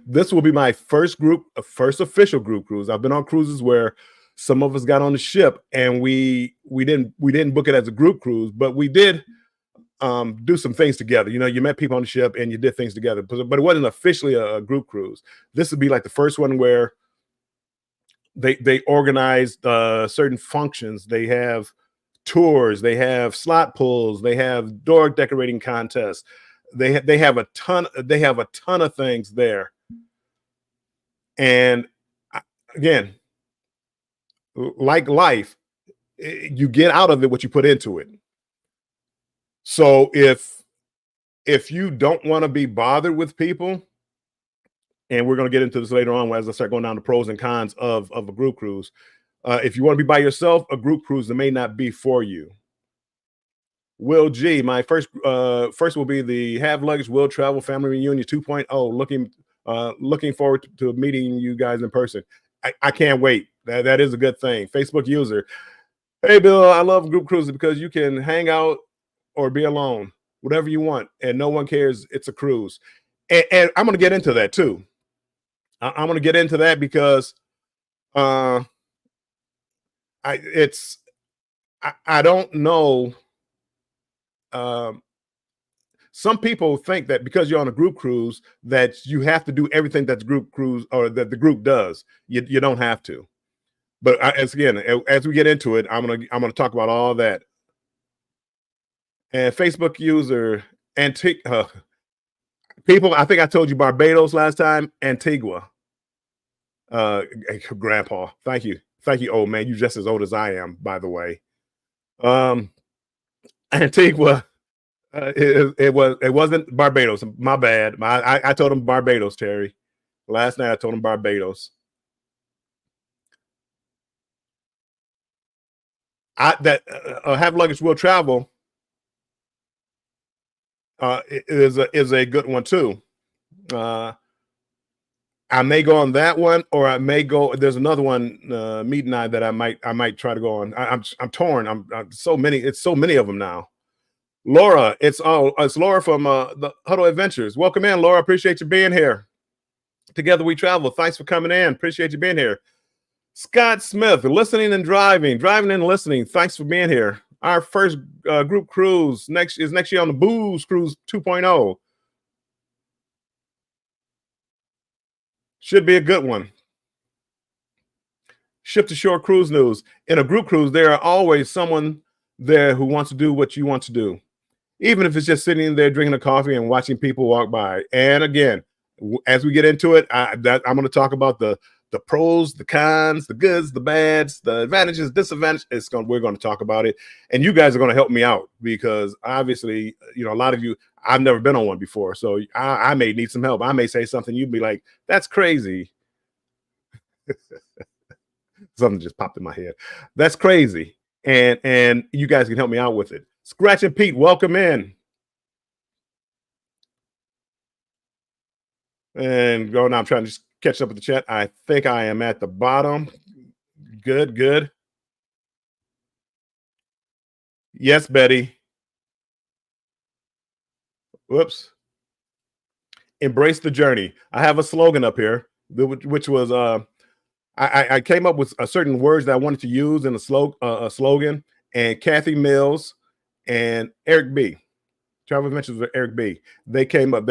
This will be my first official group cruise. I've been on cruises where some of us got on the ship and we didn't book it as a group cruise, but we did do some things together. You know, you met people on the ship and you did things together, but it wasn't officially a group cruise. This would be like the first one where they organized certain functions. They have tours, they have slot pulls, they have door decorating contests. They have a ton of things there. And again, like life, you get out of it what you put into it. So if you don't want to be bothered with people, and we're going to get into this later on as I start going down the pros and cons of a group cruise. If you want to be by yourself, a group cruise may not be for you. Will G, my first will be the Have Luggage Will Travel Family Reunion 2.0. Looking forward to meeting you guys in person. I can't wait. That is a good thing. Facebook user, hey Bill, I love group cruises because you can hang out or be alone, whatever you want, and no one cares. It's a cruise, and I'm going to get into that too. I'm going to get into that because uh, I don't know. Um, some people think that because you're on a group cruise that you have to do everything that the group cruise or that the group does. You don't have to. But as we get into it, I'm gonna talk about all that. And Facebook user Antique people. I think I told you Barbados last time. Antigua. Grandpa, thank you, old man. You just as old as I am, by the way. Um, Antigua. It wasn't Barbados. My bad. I told him Barbados, Terry. Last night I told him Barbados. Have Luggage Will Travel is a good one too. I may go on that one, or I may go. There's another one, Meet and I, that I might try to go on. I'm torn. I'm so many. It's so many of them now. Laura, it's Laura from the Huddle Adventures. Welcome in, Laura. Appreciate you being here. Together we travel. Thanks for coming in. Appreciate you being here. Scott Smith, listening and driving and listening. Thanks for being here. Our first group cruise next year on the Booze Cruise 2.0. Should be a good one. Ship to shore cruise news. In a group cruise, there are always someone there who wants to do what you want to do, even if it's just sitting there drinking a coffee and watching people walk by. And again, as we get into it, I'm going to talk about the pros, the cons, the goods, the bads, the advantages, disadvantages. We're going to talk about it, and you guys are going to help me out because obviously, a lot of you, I've never been on one before, so I may need some help. I may say something, you'd be like, "That's crazy." Something just popped in my head. That's crazy, and you guys can help me out with it. Scratch and Pete, welcome in. And going now, I'm trying to just catch up with the chat. I think I am at the bottom. Good. Yes, Betty. Whoops. Embrace the journey. I have a slogan up here, which was I came up with a certain words that I wanted to use in a slogan, and Kathy Mills and Eric B. Travel Adventures with Eric B. They came up.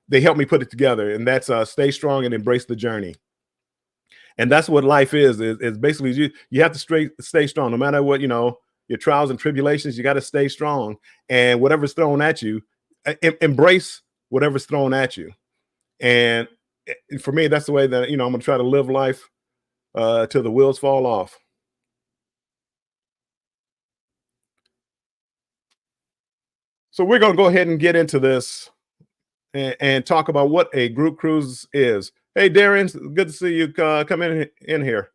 They helped me put it together, and that's stay strong and embrace the journey. And that's what life is basically you have to stay strong no matter what, your trials and tribulations. You got to stay strong, and whatever's thrown at you, embrace whatever's thrown at you. And for me, that's the way that I'm going to try to live life till the wheels fall off. So we're going to go ahead and get into this and talk about what a group cruise is. Hey, Darren, good to see you come in here.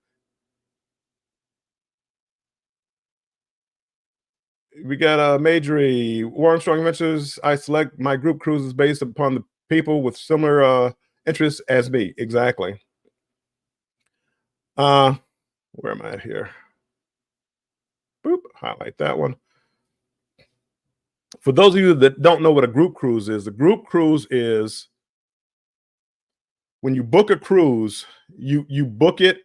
We got Majorie, Warren Strong Adventures. I select my group cruises based upon the people with similar interests as me. Exactly. Where am I at here? Boop, highlight that one. For those of you that don't know what a group cruise is, a group cruise is when you book a cruise, you book it,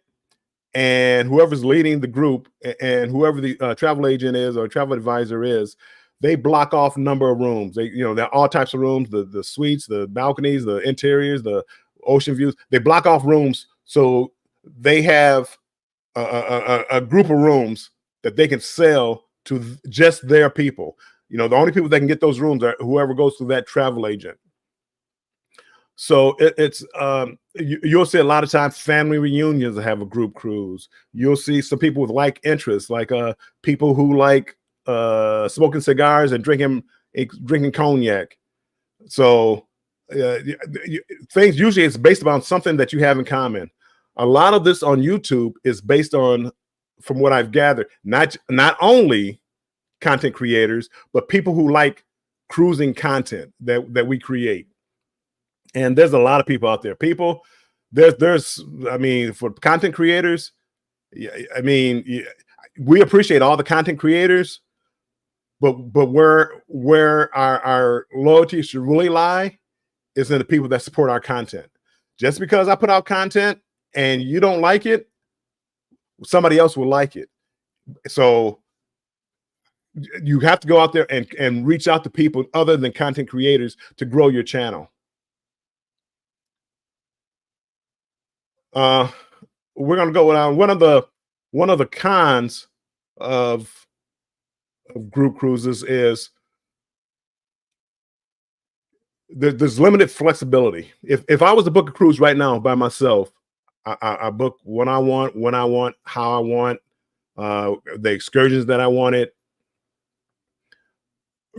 and whoever's leading the group and whoever the travel agent is or travel advisor is, they block off number of rooms. They, there are all types of rooms, the suites, the balconies, the interiors, the ocean views. They block off rooms so they have a group of rooms that they can sell to just their people. The only people that can get those rooms are whoever goes through that travel agent. So you'll see a lot of times family reunions have a group cruise. You'll see some people with like interests, like people who like smoking cigars and drinking cognac. So things usually it's based on something that you have in common. A lot of this on YouTube is based on, from what I've gathered, not only content creators, but people who like cruising content that we create. And there's a lot of people out there. I mean, for content creators, I mean, we appreciate all the content creators, but where our loyalty should really lie is in the people that support our content. Just because I put out content and you don't like it, somebody else will like it. So you have to go out there and reach out to people other than content creators to grow your channel. We're gonna go down one of the cons of group cruises is there's limited flexibility. If I was to book a cruise right now by myself, I book what I want, when I want, how I want, the excursions that I wanted.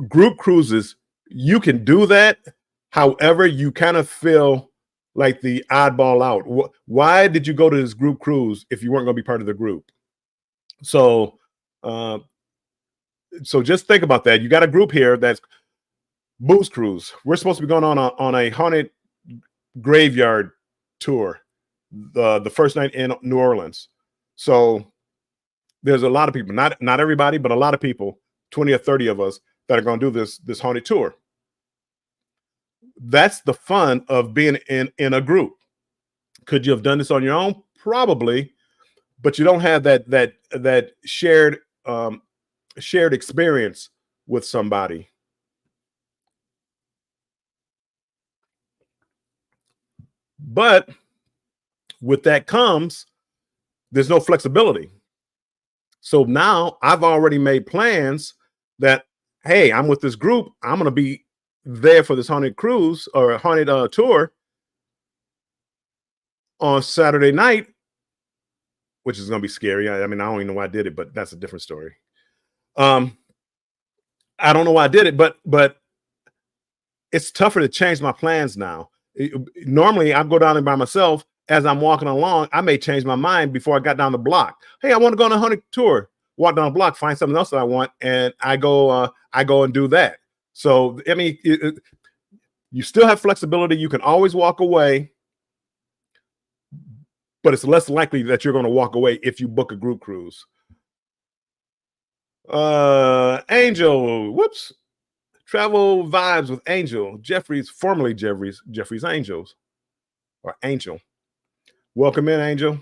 Group cruises, you can do that. However, you kind of feel like the oddball out. Why did you go to this group cruise if you weren't going to be part of the group? So just think about that. You got a group here that's Booze Cruise. We're supposed to be going on a haunted graveyard tour the first night in New Orleans. So there's a lot of people, not everybody, but a lot of people, 20 or 30 of us, that are going to do this haunted tour. That's the fun of being in a group. Could you have done this on your own? Probably, but you don't have that shared experience with somebody. But with that comes, there's no flexibility. So now I've already made plans that, hey, I'm with this group. I'm going to be there for this haunted cruise or haunted tour on Saturday night, which is going to be scary. I mean, I don't even know why I did it, but that's a different story. I don't know why I did it, but it's tougher to change my plans now. Normally, I go down there by myself. As I'm walking along, I may change my mind before I got down the block. Hey, I want to go on a haunted tour. Walk down the block, find something else that I want, and I go and do that. So, I mean, you still have flexibility. You can always walk away, but it's less likely that you're going to walk away if you book a group cruise. Angel, whoops. Travel Vibes with Angel. Formerly Jeffrey's Angels, or Angel. Welcome in, Angel.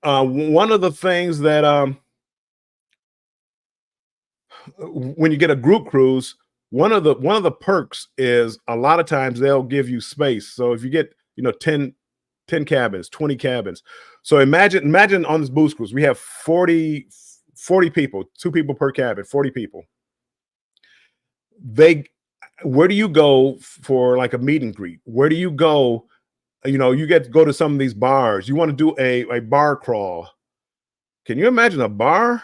One of the things that when you get a group cruise, one of the perks is a lot of times they'll give you space. So if you get 10 cabins, 20 cabins. So imagine on this Booze Cruise we have 40 people, 2 people per cabin, 40 people. Where do you go for like a meet and greet? Where do you go? You get to go to some of these bars. You want to do a bar crawl. Can you imagine a bar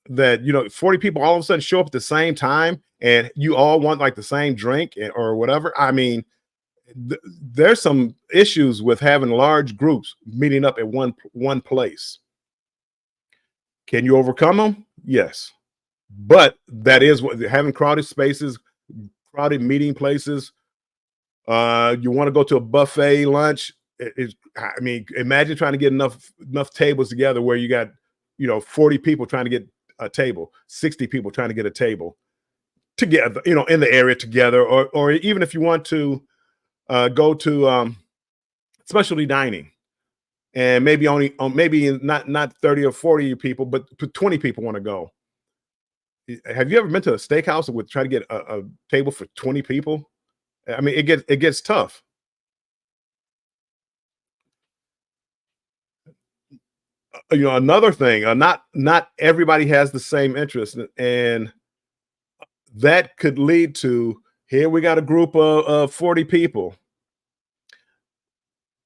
that 40 people all of a sudden show up at the same time and you all want like the same drink or whatever? I mean, there's some issues with having large groups meeting up at one place. Can you overcome them? Yes, but that is what having crowded spaces, crowded meeting places. You want to go to a buffet lunch. I mean, imagine trying to get enough tables together where you got 40 people trying to get a table, 60 people trying to get a table. together, in the area together, or even if you want to go to specialty dining, and maybe only maybe not 30 or 40 people, but 20 people want to go. Have you ever been to a steakhouse and would try to get a table for 20 people? I mean, it gets tough. Another thing, not everybody has the same interest, and that could lead to, here we got a group of 40 people.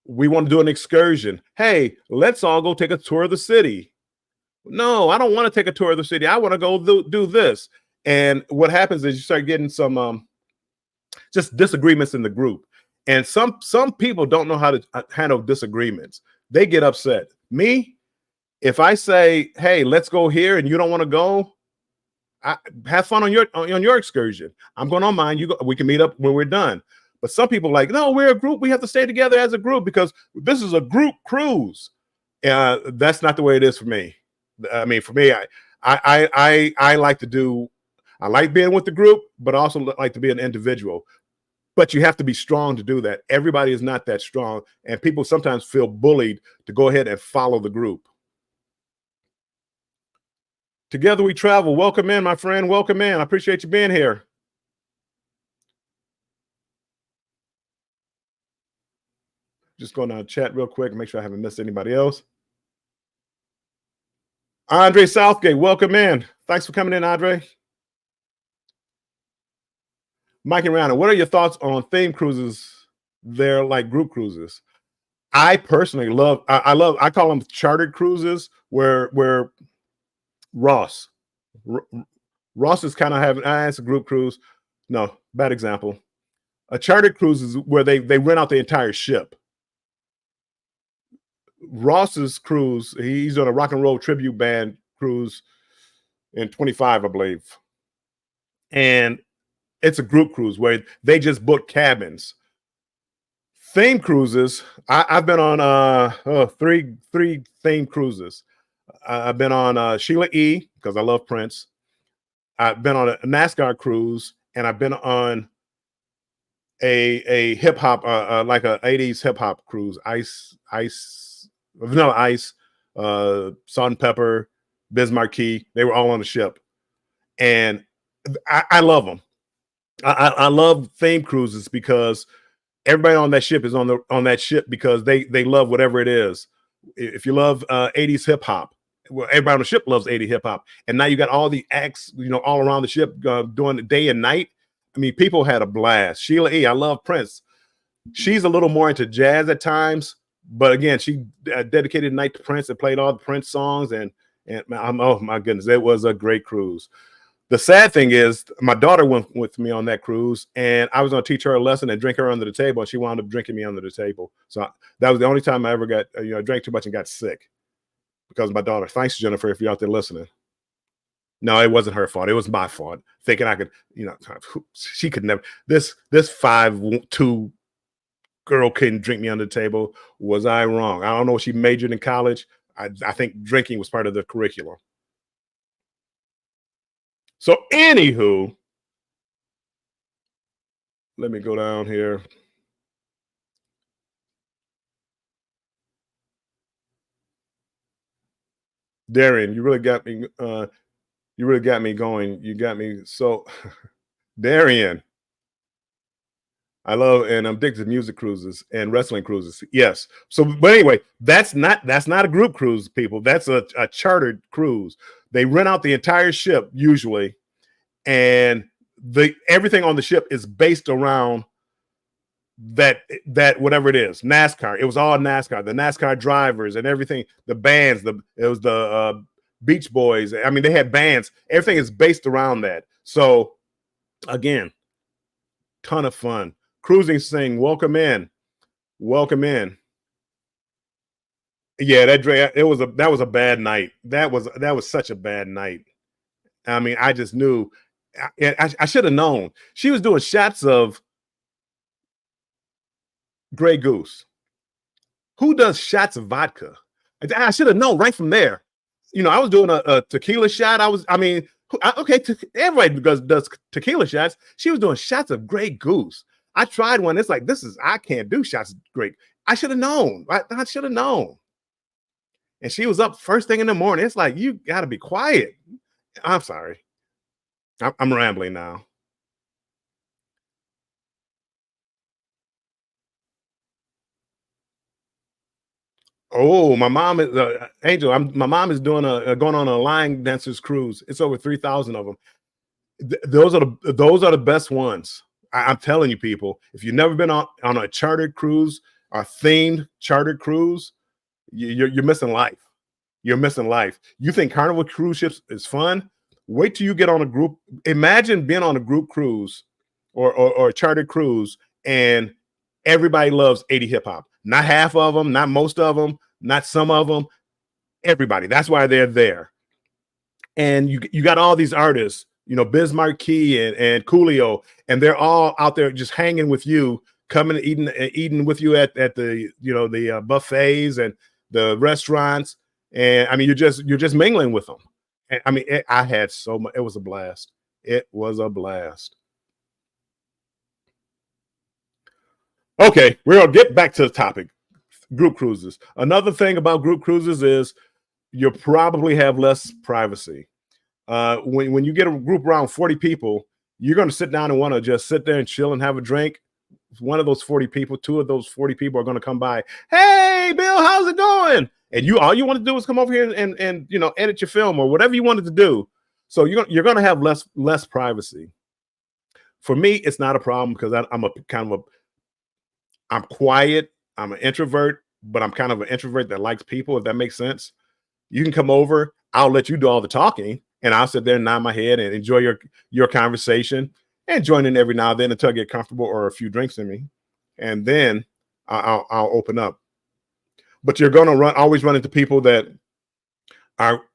We want to do an excursion. Hey, let's all go take a tour of the city. No, I don't want to take a tour of the city. I want to go do this. And what happens is you start getting some just disagreements in the group. And some people don't know how to handle disagreements. They get upset. Me, if I say, "Hey, let's go here," and you don't want to go, have fun on your excursion. I'm going on mine. You go, we can meet up when we're done. But some people like, no, we're a group. We have to stay together as a group because this is a group cruise. That's not the way it is for me. I mean, for me, I like to do. I like being with the group, but also like to be an individual. But you have to be strong to do that. Everybody is not that strong, and people sometimes feel bullied to go ahead and follow the group. Together we travel. Welcome in, my friend. Welcome in. I appreciate you being here. Just going to chat real quick and make sure I haven't missed anybody else. Andre Southgate, welcome in. Thanks for coming in, Andre. Mike and Rana, what are your thoughts on theme cruises? They're like group cruises. I personally love. I call them chartered cruises, where Ross Ross is kind of having. It's a group cruise. No, bad example. A chartered cruise is where they rent out the entire ship. Ross's cruise, he's on a rock and roll tribute band cruise in 25, I believe. And it's a group cruise where they just book cabins. Theme cruises, I've been on three theme cruises. I've been on Sheila E. because I love Prince. I've been on a NASCAR cruise, and I've been on a hip hop like a 80s hip hop cruise. Vanilla Ice, Salt and Pepper, Biz Marquee. They were all on the ship, and I love them. I love theme cruises because everybody on that ship is on that ship because they love whatever it is. If you love 80s hip hop, well, everybody on the ship loves 80s hip hop, and now you got all the acts, all around the ship doing the day and night. I mean, people had a blast. Sheila E. I love Prince. She's a little more into jazz at times, but again, she dedicated the night to Prince and played all the Prince songs, and oh my goodness, it was a great cruise. The sad thing is, my daughter went with me on that cruise, and I was going to teach her a lesson and drink her under the table, and she wound up drinking me under the table. So that was the only time I ever got, drank too much and got sick because of my daughter. Thanks, Jennifer, if you're out there listening. No, it wasn't her fault. It was my fault. Thinking I could, she could never. This 5'2" girl couldn't drink me under the table. Was I wrong? I don't know if she majored in college. I think drinking was part of the curriculum. So, anywho, let me go down here. Darian, you really got me. You really got me going. You got me. So, Darian, I love and I'm addicted to music cruises and wrestling cruises. Yes. So, but anyway, that's not a group cruise, people. That's a chartered cruise. They rent out the entire ship usually, and everything on the ship is based around that whatever it is. NASCAR. It was all NASCAR. The NASCAR drivers and everything. The bands. It was the Beach Boys. I mean, they had bands. Everything is based around that. So, again, ton of fun. Cruising Sing, welcome in. Welcome in. Yeah, that was a bad night. That was such a bad night. I mean, I just knew. I should have known. She was doing shots of Grey Goose. Who does shots of vodka? I should have known right from there. I was doing a tequila shot. Okay, everybody does tequila shots. She was doing shots of Grey Goose. I tried one. It's like, I can't do shots of Grey. I should have known. I should have known. And she was up first thing in the morning. It's like, you got to be quiet. I'm sorry. I'm rambling now. Oh, my mom is Angel. My mom is doing going on a line dancers cruise. It's over 3,000 of them. Those are the best ones. I'm telling you, people. If you've never been on a chartered cruise, a themed chartered cruise, you're missing life. You're missing life. You think Carnival cruise ships is fun? Wait till you get on a group. Imagine being on a group cruise or a chartered cruise, and everybody loves 80 hip hop. Not half of them, not most of them, not some of them. Everybody. That's why they're there. And you got all these artists, Biz Markie and Coolio, and they're all out there just hanging with you, coming and eating with you at the the buffets and the restaurants. And I mean, you're just mingling with them. And, I mean, I had so much. It was a blast. It was a blast. Okay, we're gonna get back to the topic. Group cruises. Another thing about group cruises is you probably have less privacy. When you get a group around 40 people, you're going to sit down and want to just sit there and chill and have a drink. One of those 40 people, two of those 40 people are going to come by. Hey, Bill, how's it going? And all you want to do is come over here and edit your film or whatever you wanted to do. So you're going to have less privacy. For me, it's not a problem because I'm quiet. I'm an introvert, but I'm kind of an introvert that likes people, if that makes sense. You can come over. I'll let you do all the talking, and I'll sit there and nod my head and enjoy your conversation and join in every now and then until I get comfortable or a few drinks in me, and then I'll open up. But you're going to always run into people that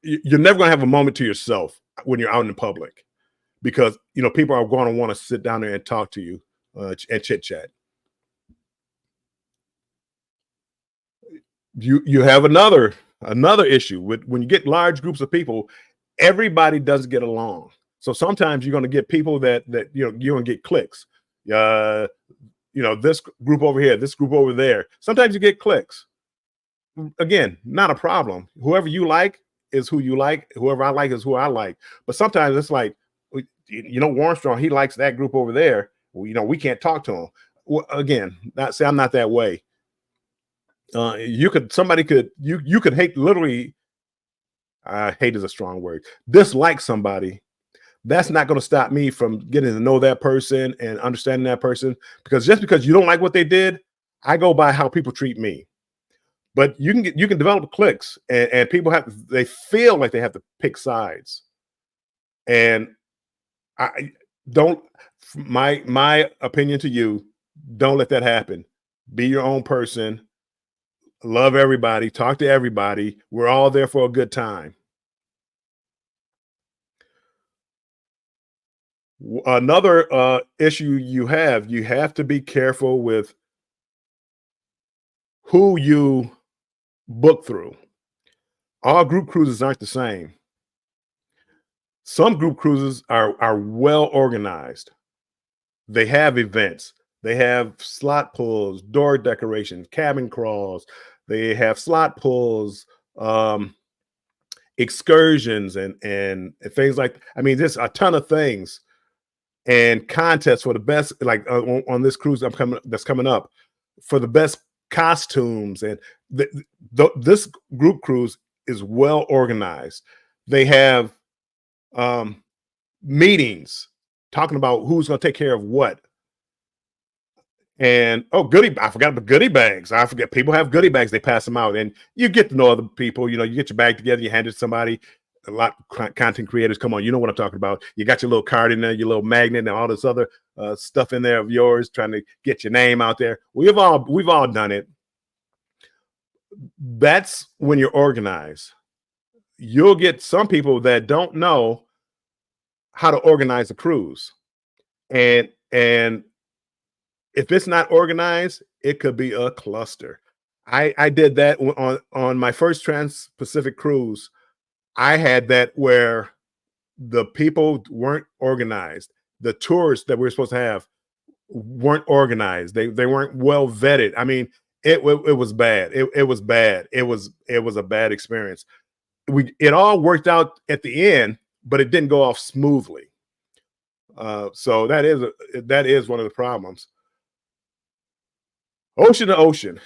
you're never going to have a moment to yourself when you're out in public, because people are going to want to sit down there and talk to you and chit chat. You have another issue with when you get large groups of people. Everybody doesn't get along, so sometimes you're going to get people that you're going to get cliques. This group over here, this group over there. Sometimes you get cliques. Again, not a problem. Whoever you like is who you like. Whoever I like is who I like. But sometimes it's like, Warmstrong, he likes that group over there. Well, we can't talk to him. Well, again, I'm not that way. You could hate, literally, hate is a strong word, dislike somebody. That's not going to stop me from getting to know that person and understanding that person, because just because you don't like what they did, I go by how people treat me. But you can develop cliques, and people they feel like they have to pick sides. And I don't, my opinion to you, don't let that happen. Be your own person. Love everybody, talk to everybody. We're all there for a good time. Another issue you have to be careful with who you book through. All group cruises aren't the same. Some group cruises are well organized. They have events. They have slot pulls, door decorations, cabin crawls. They have slot pulls, excursions, and things like. I mean, there's a ton of things, and contests for the best. Like on this cruise that's coming up, for the best costumes, and this group cruise is well organized. They have meetings talking about who's going to take care of what. And I forgot about goodie bags. I forget, people have goodie bags. They pass them out, and you get to know other people. You get your bag together, you hand it to somebody. A lot of content creators, come on, you know what I'm talking about. You got your little card in there, your little magnet, and all this other stuff in there of yours, trying to get your name out there. We've all done it. That's when you're organized. You'll get some people that don't know how to organize a cruise, and if it's not organized, it could be a cluster. I did that on my first Trans-Pacific cruise. I had that where the people weren't organized. The tours that we were supposed to have weren't organized. They weren't well vetted. I mean, it was bad. It was bad. It was a bad experience. It all worked out at the end, but it didn't go off smoothly. So that is one of the problems. Ocean to ocean,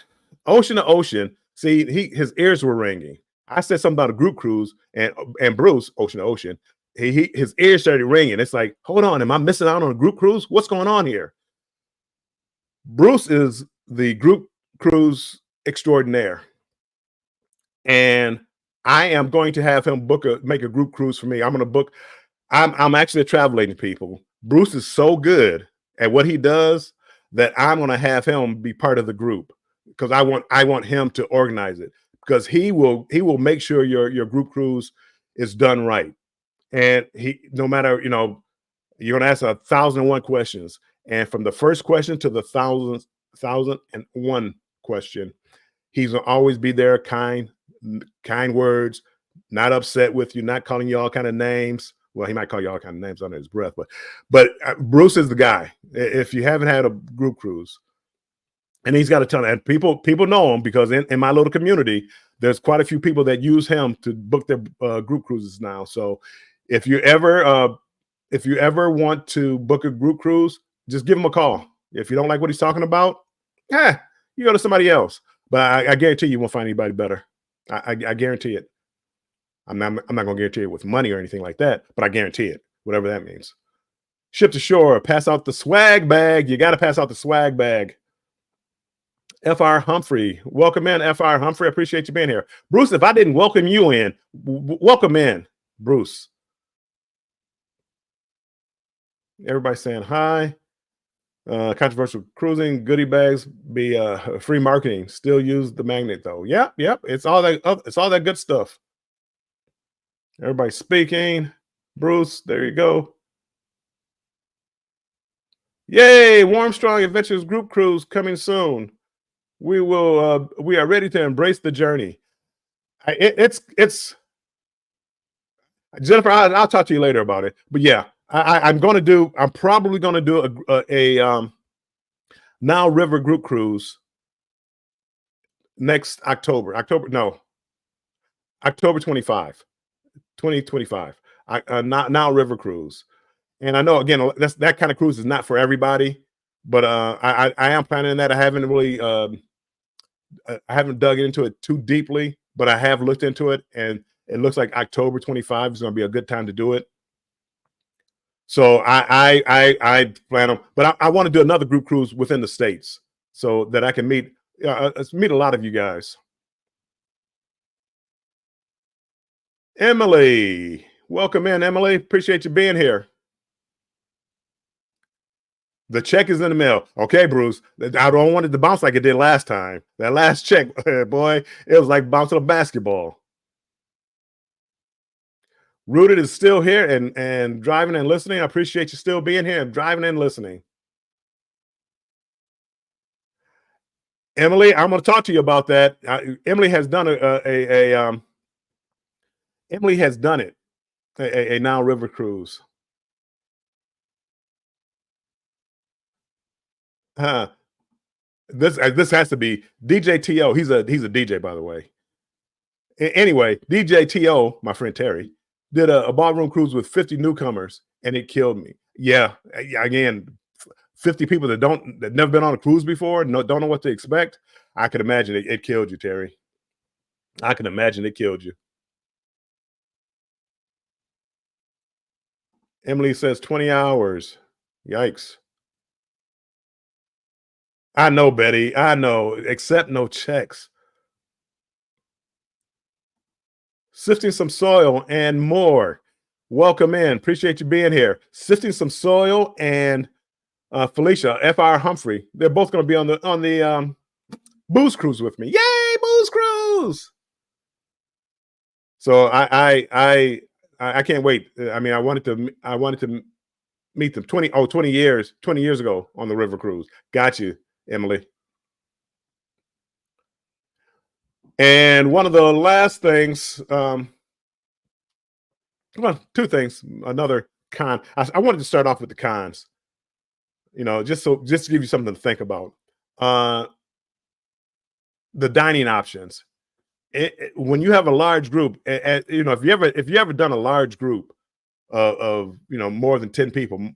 ocean to ocean. See, his ears were ringing. I said something about a group cruise, and Bruce, ocean to ocean, his ears started ringing. It's like, hold on, am I missing out on a group cruise? What's going on here? Bruce is the group cruise extraordinaire, and I am going to have him make a group cruise for me. I'm going to book. I'm actually a travel agent, people. Bruce is so good at what he does that I'm going to have him be part of the group because I want him to organize it because he will make sure your group cruise is done right. And he, no matter, you're going to ask 1,001 questions, and from the first question to the thousand and one question, he's going to always be there, kind words, not upset with you, not calling you all kind of names. Well, he might call you all kind of names under his breath, but Bruce is the guy. If you haven't had a group cruise, and he's got a ton of people know him because in my little community, there's quite a few people that use him to book their group cruises now. So if you ever want to book a group cruise, just give him a call. If you don't like what he's talking about, you go to somebody else. But I guarantee you won't find anybody better. I guarantee it. I'm not going to guarantee it with money or anything like that, but I guarantee it, whatever that means. Ship to shore, pass out the swag bag. You got to pass out the swag bag. F.R. Humphrey, welcome in, F.R. Humphrey. I appreciate you being here. Bruce, if I didn't welcome you in, welcome in, Bruce. Everybody saying hi. Controversial cruising, goodie bags, be free marketing. Still use the magnet though. Yep. It's all that good stuff. Everybody speaking. Bruce, there you go. Yay! Warm Strong Adventures group cruise coming soon. We are ready to embrace the journey. It's Jennifer. I'll talk to you later about it. But yeah, I'm probably going to do a Now River group cruise next October. October 25. 2025. Now River cruise. And I know again that kind of cruise is not for everybody, but I am planning that. I haven't really I haven't dug into it too deeply, but I have looked into it, and it looks like October 25 is going to be a good time to do it. So I plan on, but I want to do another group cruise within the States so that I can meet a lot of you guys. Emily, welcome in, Emily. Appreciate you being here. The check is in the mail. Okay, Bruce. I don't want it to bounce like it did last time. That last check, boy, it was like bouncing a basketball. Rooted is still here and driving and listening. I appreciate you still being here and driving and listening. Emily, I'm going to talk to you about that. Emily has done Emily has done it. A Now River cruise. This has to be DJ To. He's a DJ, by the way. Anyway, DJ To, my friend Terry, did a ballroom cruise with 50 newcomers, and it killed me. Yeah, again, 50 people that never been on a cruise before, don't know what to expect. I can imagine it killed you, Terry. I can imagine it killed you. Emily says 20 hours. Yikes. I know, Betty. I know. Accept no checks. Sifting some soil and more. Welcome in. Appreciate you being here. Sifting some soil and Felicia, F.R. Humphrey. They're both going to be on the booze cruise with me. Yay, booze cruise! So I can't wait. I mean, I wanted to meet them 20 years ago on the river cruise. Got you, Emily. And one of the last things Well, two things. Another con. I wanted to start off with the cons. Just to give you something to think about. Uh, the dining options. When you have a large group, if you ever done a large group of more than 10 people,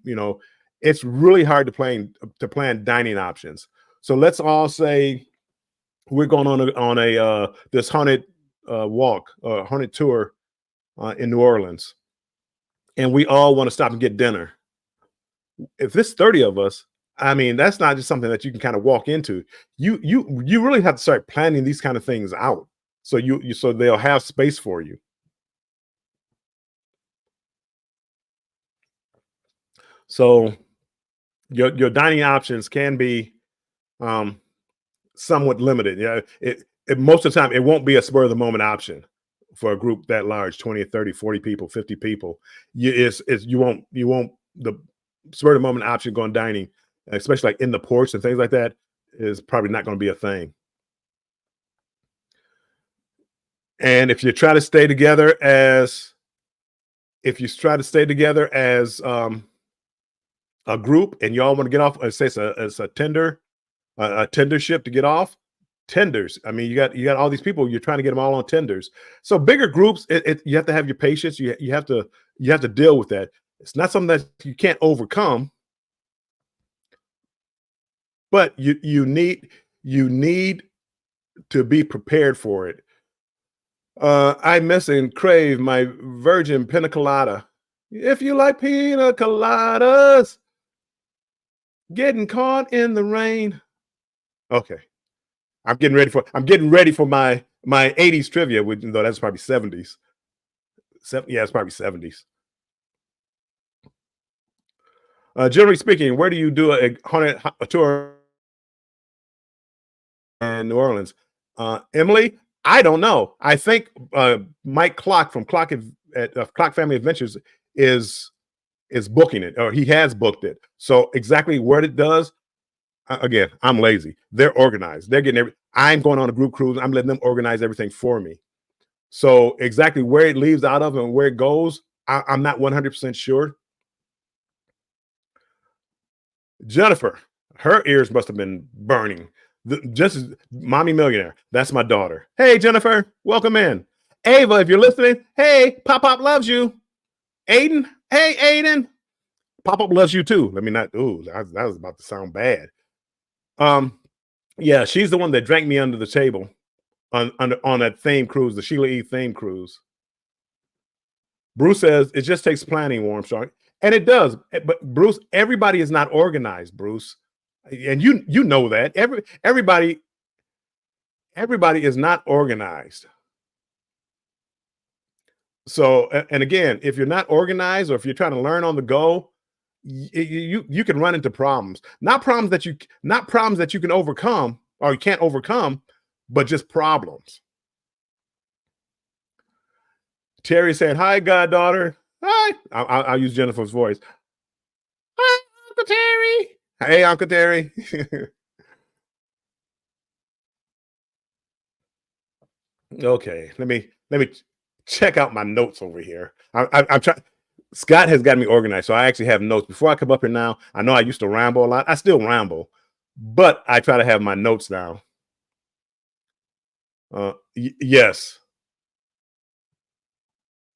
it's really hard to plan dining options. So let's all say we're going on a this haunted walk, haunted tour in New Orleans, and we all want to stop and get dinner. If there's 30 of us, I mean, that's not just something that you can kind of walk into. You really have to start planning these kind of things out, so so they'll have space for you. So your dining options can be um somewhat limited. Yeah, most of the time it won't be a spur of the moment option for a group that large, 20 or 30, 40 people, 50 people. You won't the spur of the moment option going dining, especially like in the porch and things like that, is probably not going to be a thing. And if you try to stay together as a group and y'all want to get off, say it's a tender ship to get off, tenders. I mean, you got all these people. You're trying to get them all on tenders. So bigger groups, you have to have your patience. You have to deal with that. It's not something that you can't overcome, but you need to be prepared for it. I miss and crave my virgin pina colada. If you like pina coladas, getting caught in the rain. Okay, I'm getting ready for my 80s trivia, which though that's probably 70s. Yeah, it's probably 70s. Generally speaking, where do you do a tour in New Orleans? Emily, I don't know. I think Mike Clock from Clock Family Adventures is is booking it, or he has booked it. So exactly what it does, again, I'm lazy. They're organized. They're getting I'm going on a group cruise. I'm letting them organize everything for me. So exactly where it leaves out of and where it goes, I'm not 100% sure. Jennifer, her ears must have been burning. Just as mommy millionaire. That's my daughter. Hey, Jennifer, welcome in. Ava, if you're listening, hey, Pop Pop loves you. Aiden, hey, Aiden, Pop Up loves you too. Let me not. Ooh, that was about to sound bad. Um, yeah, she's the one that drank me under the table on that theme cruise, the Sheila E. theme cruise. Bruce says it just takes planning, Warmstrong, and it does. But Bruce, everybody is not organized, Bruce, and you know that everybody is not organized. So, and again, if you're not organized or if you're trying to learn on the go, you can run into problems. Not problems that you can overcome or you can't overcome, but just problems. Terry said, "Hi, goddaughter. Hi." I'll use Jennifer's voice. Hi, Uncle Terry. Hey, Uncle Terry. Okay, let me check out my notes over here. I'm trying. Scott has got me organized, so I actually have notes. Before I come up here now, I know I used to ramble a lot. I still ramble, but I try to have my notes now. Yes,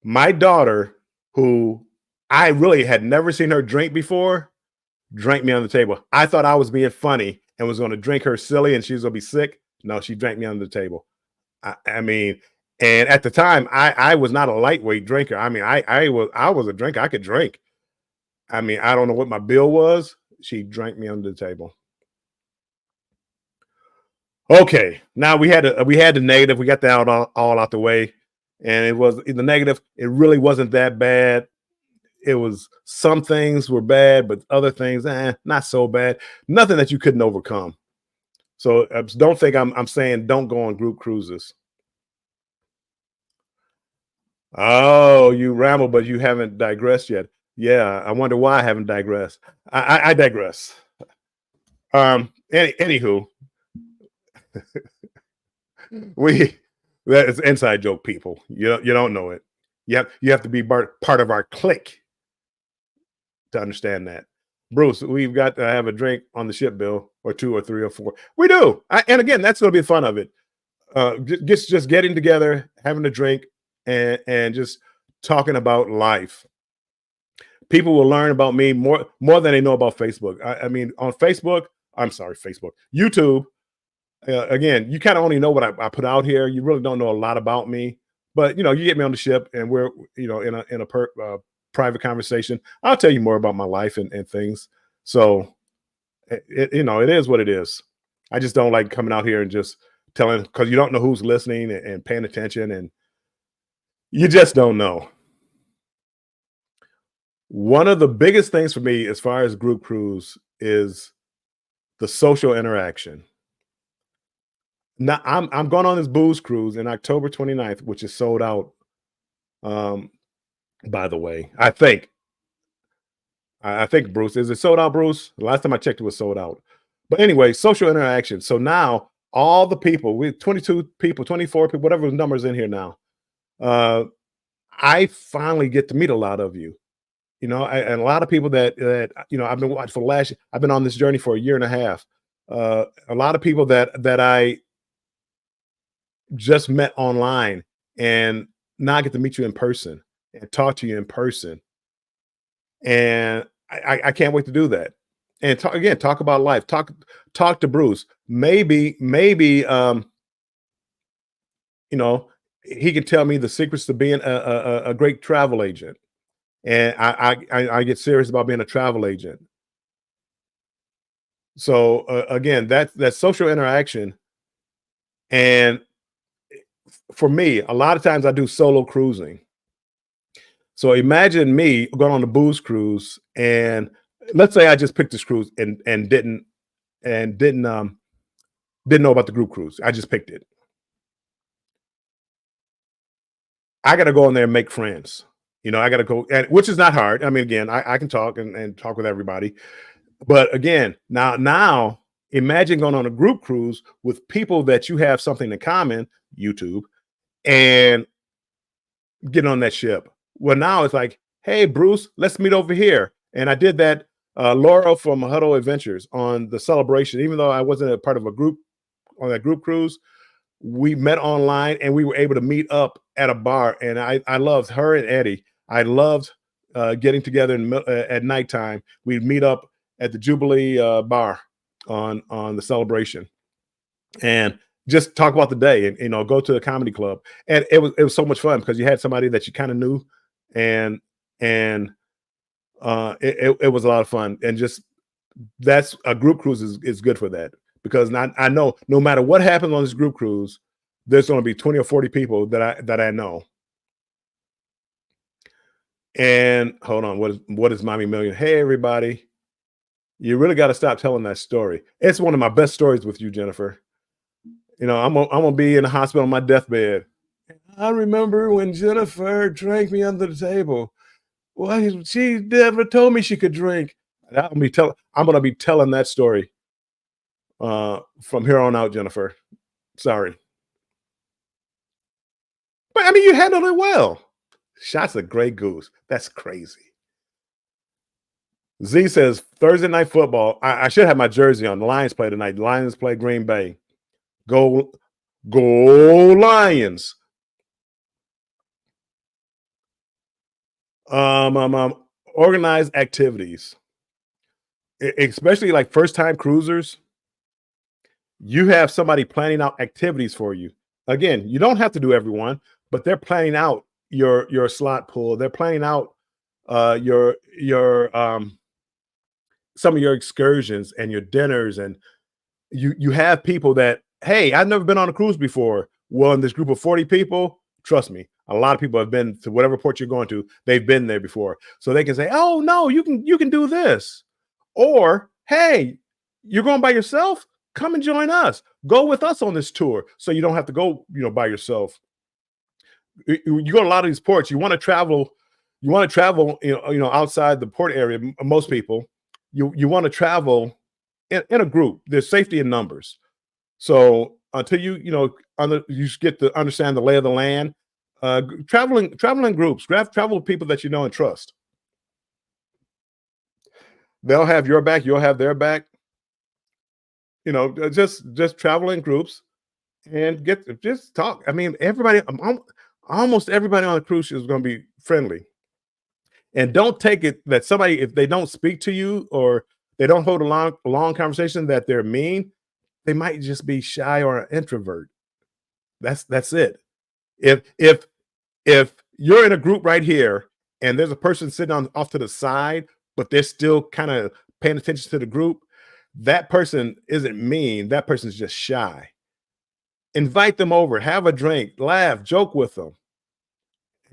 my daughter, who I really had never seen her drink before, drank me on the table. I thought I was being funny and was going to drink her silly, and she was going to be sick. No, she drank me under the table. I mean, and at the time, I was not a lightweight drinker. I mean, I was a drinker. I could drink. I mean, I don't know what my bill was. She drank me under the table. Okay, now we had the negative. We got that all out the way, and it was the negative. It really wasn't that bad. It was some things were bad, but other things, not so bad. Nothing that you couldn't overcome. So don't think I'm saying don't go on group cruises. Oh, you ramble, but you haven't digressed yet. Yeah, I wonder why I haven't digressed. I digress. Anywho, we that is inside joke, people. You don't know it. You have to be part of our clique to understand that. Bruce, we've got to have a drink on the ship, Bill, or two or three or four. We do. And again, that's going to be the fun of it. Just getting together, having a drink, and just talking about life. People will learn about me more than they know about Facebook. I mean, on Facebook, I'm sorry, Facebook, YouTube. Again, you kind of only know what I put out here. You really don't know a lot about me, but you get me on the ship, and we're in a private conversation. I'll tell you more about my life and things. So it is what it is. I just don't like coming out here and just telling, because you don't know who's listening and paying attention, and you just don't know. One of the biggest things for me as far as group cruise is the social interaction. Now I'm going on this booze cruise in October 29th, which is sold out. Um, by the way, I think Bruce, is it sold out, Bruce? Last time I checked, it was sold out. But anyway, social interaction. So now all the people, we 22 people, 24 people, whatever the numbers in here now. Uh, I finally get to meet a lot of you. And a lot of people that I've been watching for the last. I've been on this journey for a year and a half. A lot of people that I just met online, and now I get to meet you in person and talk to you in person, and I can't wait to do that. And talk about life. Talk to Bruce. Maybe you know he can tell me the secrets to being a great travel agent, and I get serious about being a travel agent. So again, that social interaction, and for me, a lot of times I do solo cruising. So imagine me going on a booze cruise, and let's say I just picked this cruise and didn't know about the group cruise. I just picked it. I got to go in there and make friends. I got to go, which is not hard. I mean, again, I can talk and talk with everybody. But again, now imagine going on a group cruise with people that you have something in common, YouTube, and getting on that ship. Well, now it's like, hey, Bruce, let's meet over here. And I did that. Laura from Huddle Adventures on the celebration, even though I wasn't a part of a group on that group cruise, we met online and we were able to meet up at a bar. And I loved her and Eddie. I loved getting together at nighttime. We'd meet up at the Jubilee bar on the celebration, and just talk about the day, and go to a comedy club. And it was so much fun because you had somebody that you kind of knew, and and it was a lot of fun. And just that's a group cruise is good for that, because I know no matter what happens on this group cruise, there's going to be 20 or 40 people that I know. And hold on, what is Mommy Million? Hey everybody, you really got to stop telling that story. It's one of my best stories with you, Jennifer. I'm gonna be in the hospital on my deathbed. I remember when Jennifer drank me under the table. Well, she never told me she could drink. I'm gonna be telling that story from here on out, Jennifer. Sorry, but I mean, you handled it well. Shots of Grey Goose. That's crazy. Z says Thursday night football. I should have my jersey on. The Lions play tonight. The Lions play Green Bay. Go, go Lions. Organized activities, especially like first time cruisers. You have somebody planning out activities for you. Again, you don't have to do everyone, but they're planning out your slot pool. They're planning out your some of your excursions and your dinners, and you have people that, hey, I've never been on a cruise before. Well, in this group of 40 people, trust me, a lot of people have been to whatever port you're going to. They've been there before, so they can say, oh no, you can do this. Or, hey, you're going by yourself, come and join us, go with us on this tour, so you don't have to go by yourself. You go to a lot of these ports, you want to travel outside the port area. Most people, you want to travel in a group. There's safety in numbers. So until you get to understand the lay of the land, Traveling groups. Travel with people that you know and trust. They'll have your back. You'll have their back. Just travel in groups and just talk. I mean, almost everybody on the cruise ship is going to be friendly. And don't take it that somebody, if they don't speak to you or they don't hold a long conversation, that they're mean. They might just be shy or an introvert. That's it. If you're in a group right here and there's a person sitting on off to the side, but they're still kind of paying attention to the group, that person isn't mean. That person's just shy. Invite them over, have a drink, laugh, joke with them.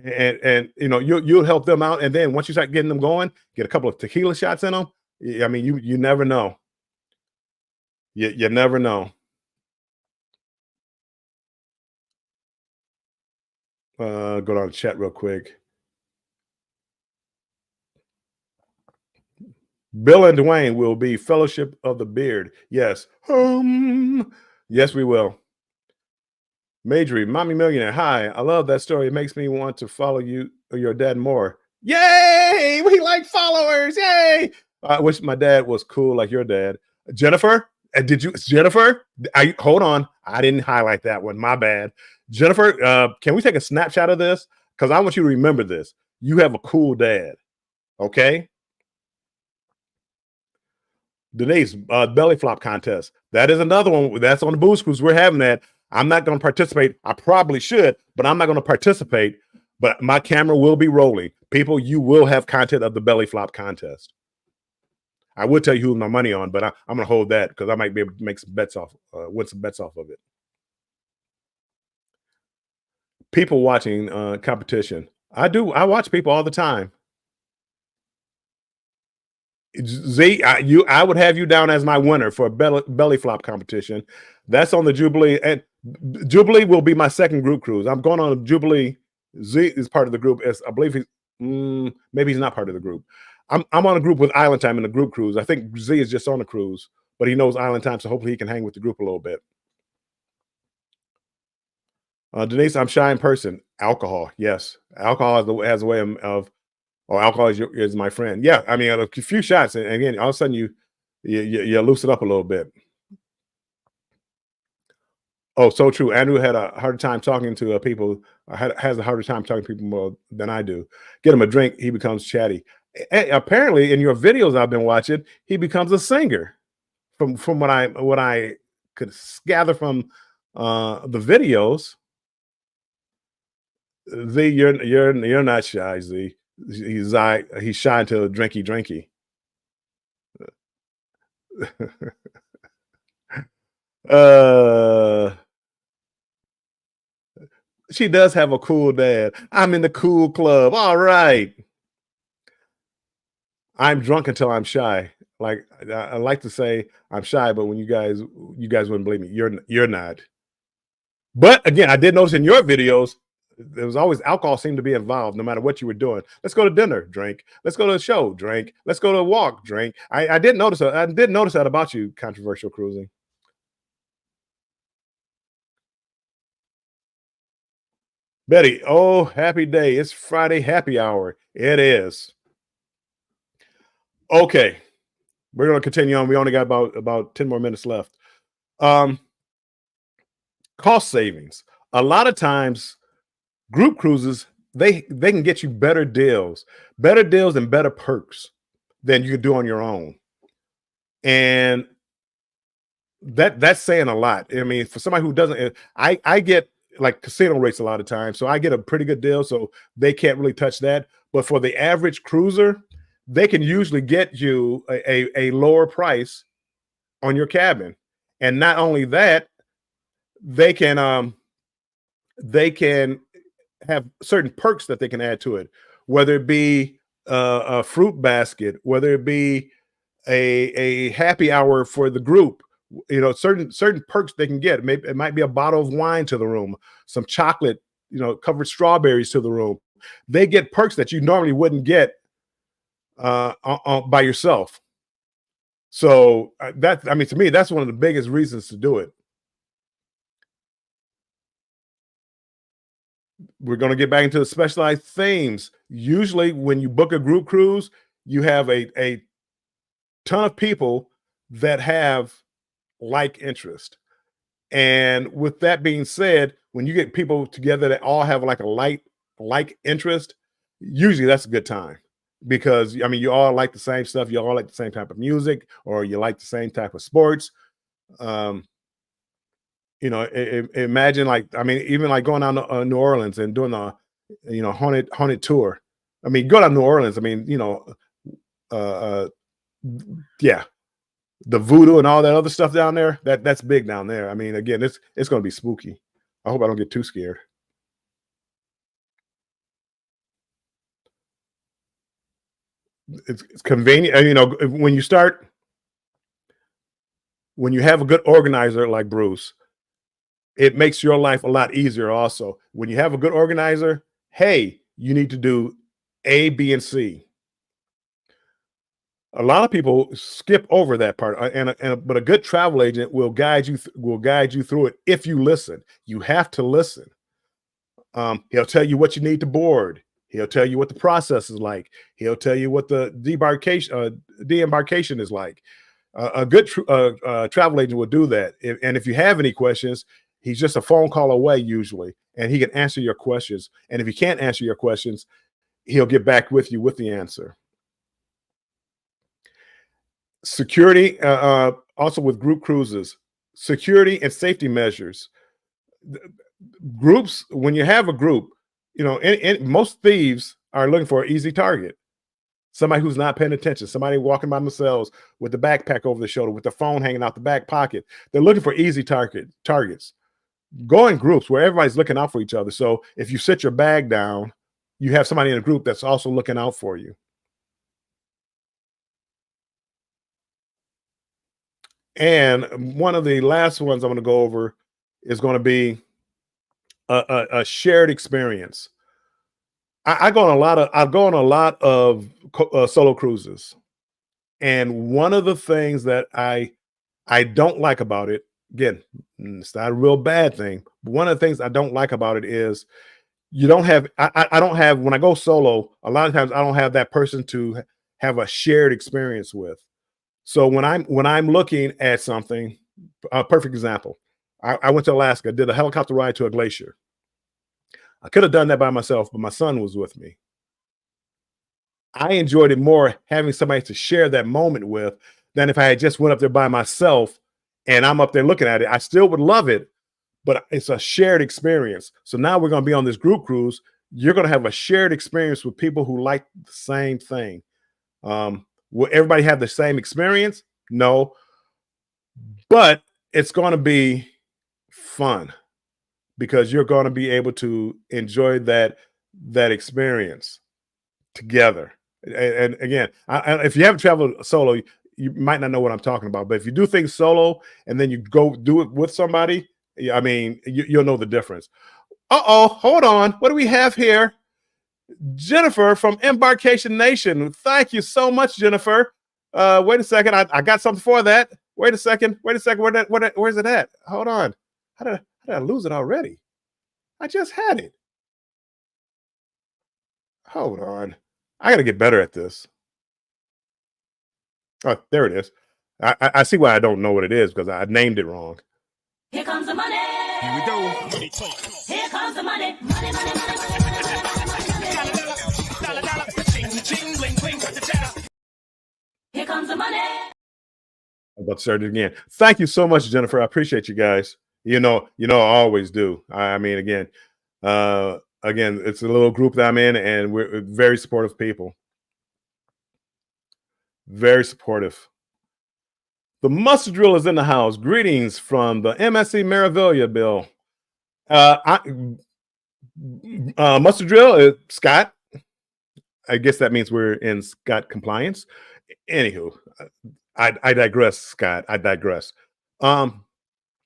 And you'll help them out. And then once you start getting them going, get a couple of tequila shots in them. I mean, you never know. You never know. Go down the chat real quick. Bill and Dwayne will be Fellowship of the Beard. Yes. Yes, we will. Majorie, Mommy Millionaire. Hi, I love that story. It makes me want to follow you or your dad more. Yay! We like followers. Yay! I wish my dad was cool like your dad. Jennifer, Jennifer? Hold on. I didn't highlight that one. My bad. Jennifer, can we take a snapshot of this? Because I want you to remember this. You have a cool dad. Okay. Denise, belly flop contest. That is another one. That's on the Booze Cruise. We're having that. I'm not going to participate. I probably should, but I'm not going to participate. But my camera will be rolling. People, you will have content of the belly flop contest. I would tell you who my money on, but I'm going to hold that because I might be able to make some bets off, win some bets off of it. People watching competition. I watch people all the time. Z, I would have you down as my winner for a belly flop competition. That's on the Jubilee, and Jubilee will be my second group cruise. I'm going on a Jubilee. Z is part of the group. I believe maybe he's not part of the group. I'm on a group with Island Time in the group cruise. I think Z is just on the cruise, but he knows Island Time, so hopefully he can hang with the group a little bit. Denise, I'm shy in person. Alcohol, yes, alcohol has a way of alcohol is my friend. Yeah, I mean, a few shots, and again, all of a sudden you loosen up a little bit. Oh, so true. Andrew had a harder time talking to people. Has a harder time talking to people more than I do. Get him a drink, he becomes chatty. Apparently, in your videos I've been watching, he becomes a singer. From what I could gather from the videos. Z, you're not shy, Z. He's shy until drinky. She does have a cool dad. I'm in the cool club. All right. I'm drunk until I'm shy. Like I like to say I'm shy, but when you guys wouldn't believe me. You're not. But again, I did notice in your videos there was always alcohol seemed to be involved no matter what you were doing. Let's go to dinner, drink. Let's go to a show, drink. Let's go to a walk, drink. I did notice that about you, controversial cruising. Betty, oh, happy day. It's Friday happy hour. It is. Okay. We're going to continue on. We only got about 10 more minutes left. Cost savings. A lot of times group cruises, they can get you better deals and better perks than you can do on your own. And that's saying a lot. I mean, for somebody who doesn't, I get like casino rates a lot of times, so I get a pretty good deal, so they can't really touch that. But for the average cruiser, they can usually get you a lower price on your cabin. And not only that, they can have certain perks that they can add to it, whether it be a fruit basket, whether it be a happy hour for the group. Certain perks they can get. Maybe it might be a bottle of wine to the room, some chocolate, covered strawberries to the room. They get perks that you normally wouldn't get by yourself. So to me, that's one of the biggest reasons to do it. We're going to get back into the specialized themes. Usually, when you book a group cruise, you have a ton of people that have like interest. And with that being said, when you get people together that all have like a like interest, usually that's a good time because I mean you all like the same stuff, you all like the same type of music, or you like the same type of sports. Um, imagine like I mean even like going down to New Orleans and doing a haunted tour. I mean, go down to New Orleans. I mean, uh, uh, yeah, the voodoo and all that other stuff down there, that's big down there. I mean, again, it's going to be spooky. I hope I don't get too scared. It's convenient, and when you have a good organizer like Bruce, it makes your life a lot easier. Also, when you have a good organizer, hey, you need to do A, B, and C. A lot of people skip over that part, but a good travel agent will guide you through it if you listen. You have to listen. He'll tell you what you need to board. He'll tell you what the process is like. He'll tell you what the deembarkation is like. A good travel agent will do that. And if you have any questions, he's just a phone call away usually, and he can answer your questions. And if he can't answer your questions, he'll get back with you with the answer. Security, also with group cruises, security and safety measures. Groups, when you have a group, most thieves are looking for an easy target. Somebody who's not paying attention, somebody walking by themselves with the backpack over the shoulder, with the phone hanging out the back pocket. They're looking for easy targets. Go in groups where everybody's looking out for each other. So if you sit your bag down, you have somebody in a group that's also looking out for you. And one of the last ones I'm going to go over is going to be a shared experience. I go on a lot of I've gone on a lot of solo cruises, and one of the things that I don't like about it, again, it's not a real bad thing, but one of the things I don't like about it is you don't have I don't have when I go solo. A lot of times I don't have that person to have a shared experience with. So when I'm looking at something, a perfect example, I went to Alaska, did a helicopter ride to a glacier. I could have done that by myself, but my son was with me. I enjoyed it more having somebody to share that moment with than if I had just went up there by myself and I'm up there looking at it. I still would love it, but it's a shared experience. So now we're going to be on this group cruise. You're going to have a shared experience with people who like the same thing. Will everybody have the same experience? No, but it's going to be fun because you're going to be able to enjoy that experience together. And again, if you haven't traveled solo, you might not know what I'm talking about. But if you do things solo and then you go do it with somebody, I mean, you'll know the difference. Hold on. What do we have here? Jennifer from Embarkation Nation. Thank you so much, Jennifer. Wait a second. I got something for that. Wait a second. Where's it at? Hold on. How did I lose it already? I just had it. Hold on. I got to get better at this. Oh, there it is. I see why I don't know what it is because I named it wrong. Here comes the money. Here we go. Money talk. Here comes the money. Money, money, money, money, money, money, money, money. Here comes the money. I'm about to start it again. Thank you so much, Jennifer. I appreciate you guys. I always do. I mean, again, it's a little group that I'm in, and we're very supportive people. Very supportive. The mustard drill is in the house. Greetings from the MSC Maravilla Bill. Mustard drill is Scott. I guess that means we're in Scott compliance. Anywho, I digress, Scott. I digress.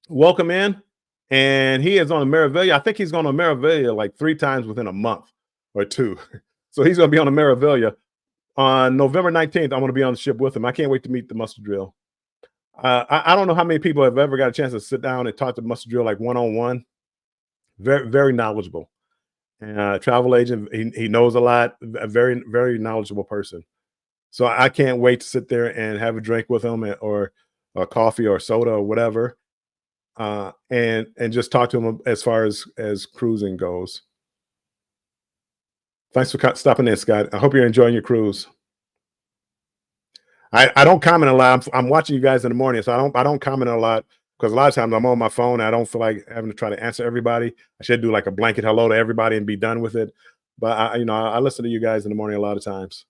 Welcome in. And he is on a Maravilla. I think he's going to Maravilla like 3 times within a month or 2. So he's going to be on a Maravilla. On November 19th, I'm going to be on the ship with him. I can't wait to meet the mustard drill. I don't know how many people have ever got a chance to sit down and talk to mustard drill like one-on-one. Very, very knowledgeable. travel agent. He knows a lot. A very very knowledgeable person. So I can't wait to sit there and have a drink with him or a coffee or soda or whatever, and just talk to him as far as cruising goes. Thanks for stopping in, Scott. I hope you're enjoying your cruise. I don't comment a lot. I'm watching you guys in the morning, so I don't comment a lot because a lot of times I'm on my phone. And I don't feel like having to try to answer everybody. I should do like a blanket hello to everybody and be done with it. But I listen to you guys in the morning a lot of times.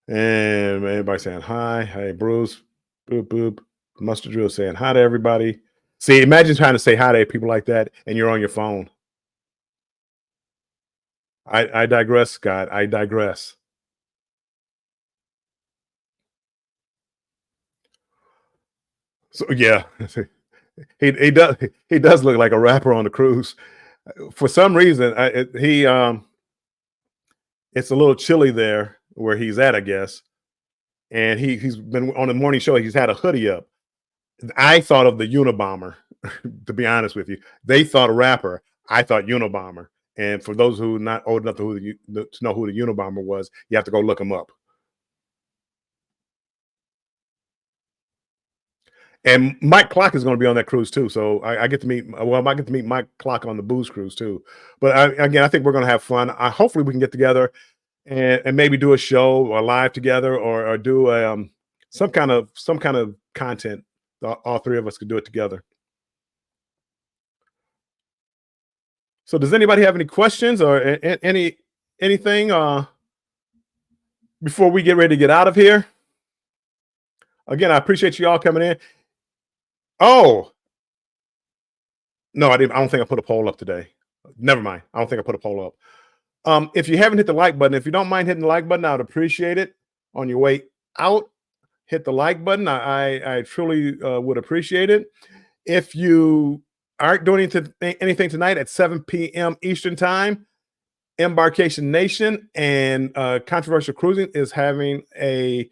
And everybody saying hi. Hey, Bruce. Boop, boop. Mustard Drill saying hi to everybody. See, imagine trying to say hi to people like that and you're on your phone. I digress, Scott. I digress. So yeah, he does look like a rapper on the cruise. For some reason, it's a little chilly there where he's at, I guess. And he's been on the morning show. He's had a hoodie up. I thought of the Unabomber, to be honest with you. They thought a rapper. I thought Unabomber. And for those who are not old enough to know who the Unabomber was, you have to go look him up. And Mike Clock is going to be on that cruise too. So I get to meet. Well, I get to meet Mike Clock on the booze cruise too. But again, I think we're going to have fun. Hopefully, we can get together and maybe do a show or live together or do some kind of content. All three of us could do it together. So, does anybody have any questions or anything before we get ready to get out of here? Again, I appreciate you all coming in. Oh no, I didn't. I don't think I put a poll up today. Never mind. I don't think I put a poll up. If you haven't hit the like button, if you don't mind hitting the like button, I would appreciate it. On your way out, hit the like button. I truly would appreciate it. If you aren't doing anything tonight at 7 p.m. Eastern Time, Embarkation Nation and Controversial Cruising is having a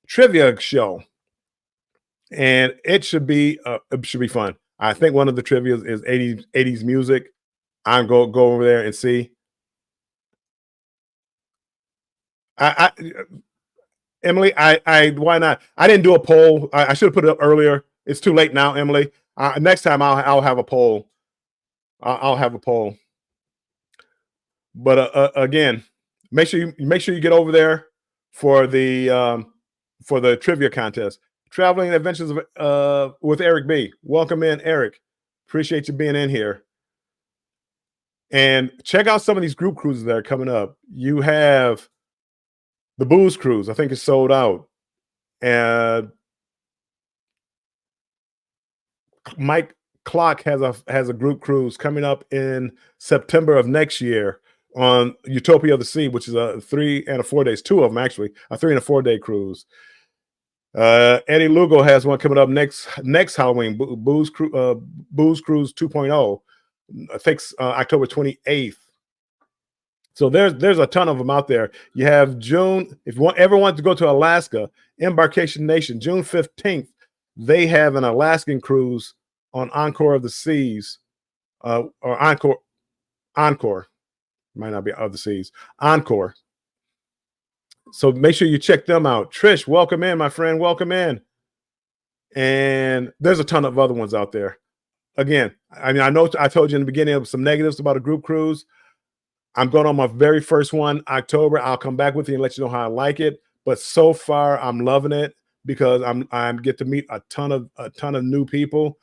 trivia show, and it should be fun. I think one of the trivia is 80s music. I'm go over there and see. I Emily, I why not? I didn't do a poll. I should have put it up earlier. It's too late now, Emily. Next time I'll have a poll. I'll have a poll. But again, make sure you get over there for the trivia contest. Traveling Adventures with Eric B. Welcome in, Eric. Appreciate you being in here. And check out some of these group cruises that are coming up. You have the Booze Cruise. I think it's sold out. And Mike Clock has a group cruise coming up in September of next year on Utopia of the Sea, which is a 3 and 4 days, two of them actually, a 3 and 4 day cruise. Eddie Lugo has one coming up next Halloween, Booze Cruise 2.0. I think October 28th. So there's a ton of them out there. You have June, if you ever want to go to Alaska, Embarkation Nation, June 15th, they have an Alaskan cruise on Encore of the Seas, or Encore, might not be of the Seas, Encore. So make sure you check them out. Trish, welcome in, my friend, welcome in. And there's a ton of other ones out there. Again, I mean, I know I told you in the beginning of some negatives about a group cruise. I'm going on my very first one, October. I'll come back with you and let you know how I like it. But so far, I'm loving it because I get to meet a ton of new people.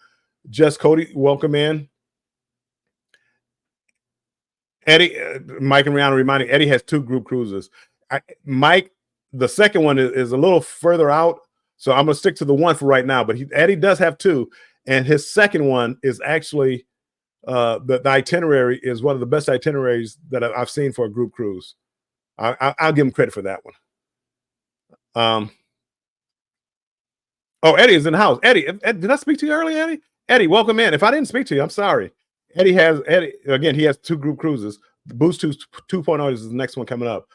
Just Cody, welcome in. Eddie, Mike and Rihanna reminding Eddie has 2 group cruises. Mike, the second one is a little further out, so I'm gonna stick to the one for right now. But Eddie does have 2, and his second one is actually the itinerary is one of the best itineraries that I've seen for a group cruise. I'll give him credit for that one. Oh, Eddie is in the house. Eddie, did I speak to you earlier, Eddie? Eddie, welcome in. If I didn't speak to you, I'm sorry. Eddie again, he has 2 group cruises. The Boost 2.0 is the next one coming up.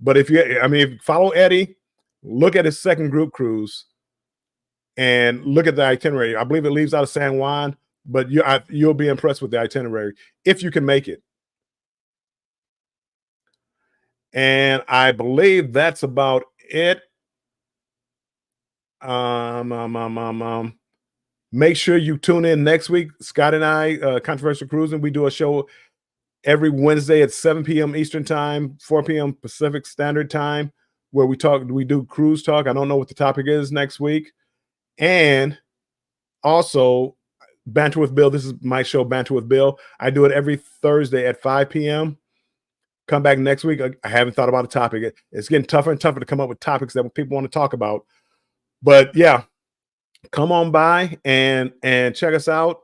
But if you follow Eddie, look at his second group cruise and look at the itinerary. I believe it leaves out of San Juan, but you'll be impressed with the itinerary if you can make it. And I believe that's about it. Make sure you tune in next week. Scott and I, Controversial Cruising, we do a show every Wednesday at 7 p.m. Eastern Time, 4 p.m. Pacific Standard Time, where we do cruise talk. I don't know what the topic is next week. And also, Banter with Bill. This is my show, Banter with Bill. I do it every Thursday at 5 p.m. Come back next week. I haven't thought about a topic. It's getting tougher and tougher to come up with topics that people want to talk about. But yeah, come on by and check us out.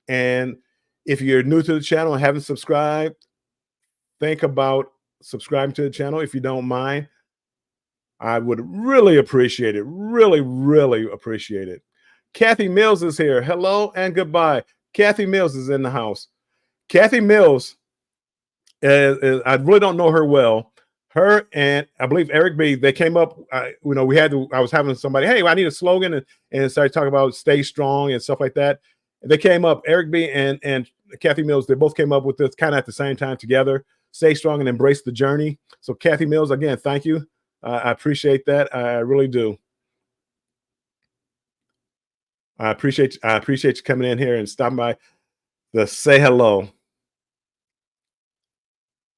And if you're new to the channel and haven't subscribed, think about subscribing to the channel if you don't mind. I would really appreciate it. Really, really appreciate it. Kathy Mills is here. Hello and goodbye. Kathy Mills is in the house. Kathy Mills, I really don't know her well. Her and I believe Eric B, they came up, I was having somebody, hey, I need a slogan, and started talking about stay strong and stuff like that. They came up, Eric B and Kathy Mills, they both came up with this kind of at the same time together. Stay strong and embrace the journey. So Kathy Mills, again, thank you. I appreciate that. I really do. I appreciate you coming in here and stopping by to say hello.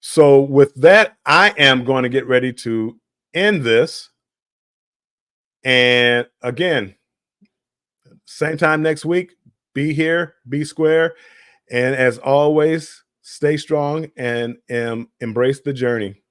So with that, I am going to get ready to end this. And again, same time next week, be here, be square. And as always, stay strong and embrace the journey.